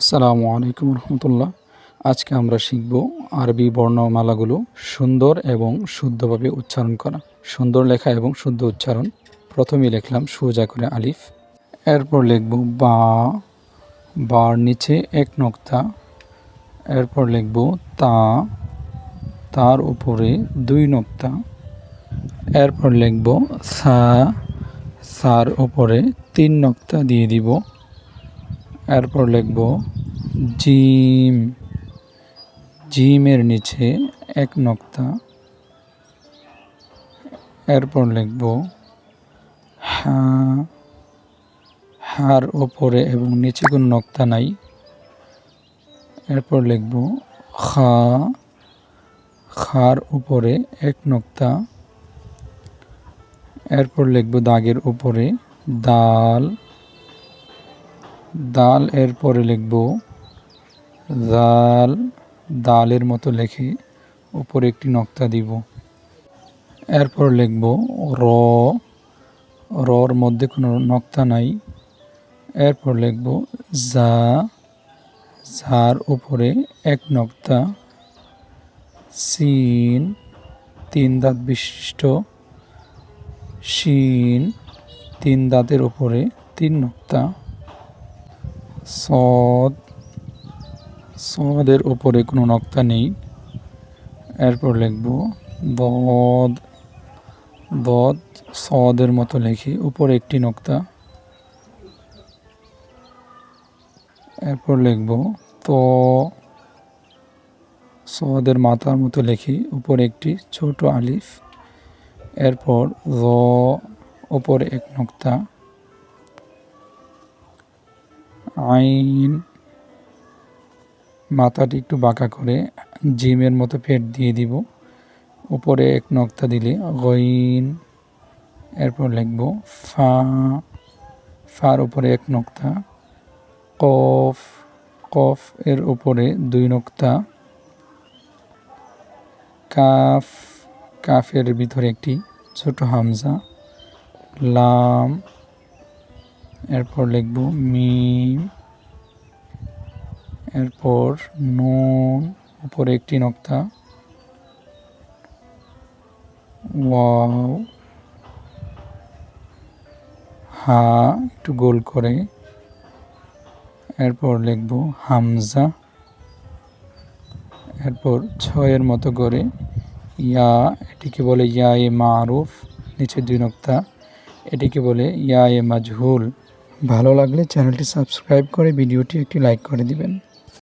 আসসালামু আলাইকুম রহমতুল্লাহ। আজকে আমরা শিখব আরবি বর্ণমালাগুলো সুন্দর এবং শুদ্ধভাবে উচ্চারণ করা। সুন্দর লেখা এবং শুদ্ধ উচ্চারণ। প্রথমেই লিখলাম সোজা করে আলিফ, এরপর লিখব বা, বার নিচে এক নক্তা, এরপর লিখব তা, তার উপরে দুই নক্তা, এরপর লিখব সা, সার উপরে তিন নক্তা দিয়ে দিব, এরপর লিখব জিম, জিমের নিচে এক নক্তা, এরপর লিখব হা, হার ওপরে এবং নিচে কোনো নক্তা নাই, এরপর লিখব খা, খার উপরে এক নক্তা, এরপর লিখব দাগের উপরে দাল, দাল এরপরে লিখব জাল, দালের মতো লিখে উপরে একটি নক্তা দিব, এরপর লিখব র, রর মধ্যে কোনো নক্তা নাই, এরপর লিখব জা, ঝার উপরে এক নক্তা, সিন, তিন দাঁত বিশিষ্ট, শিন, তিন দাঁতের উপরে তিন নক্তা, সদ, সদের উপরে কোনো নক্তা নেই, এরপর লিখব বদ, বদ সদের মতো লিখে উপরে একটি নক্তা, এরপর লিখব তো, সদের মাথার মতো লিখে উপরে একটি ছোট আলিফ, এরপর র, উপরে এক নক্তা, আইন, মাথাটি একটু বাঁকা করে জিমের মতো পেট দিয়ে দিব, উপরে এক নক্তা দিলে গইন, এরপর লিখব ফা, ফার উপরে এক নক্তা, কফ, কফ এর উপরে দুই নক্তা, কাফ, কাফের ভিতরে একটি ছোট হামজা, লাম, এরপর লিখব মিম, এরপর নুন, উপরে একটি নক্তা, ওয়াও, হা একটু গোল করে, এরপর লিখব হামজা, এরপর ছয়ের মতো করে ইয়া, এটিকে বলে ইয়া এ মারুফ, নিচে দুই নক্তা, এটিকে বলে ইয়া এ মাজহুল। ভালো লাগলে চ্যানেলটি সাবস্ক্রাইব করে ভিডিওটি একটি লাইক করে দিবেন।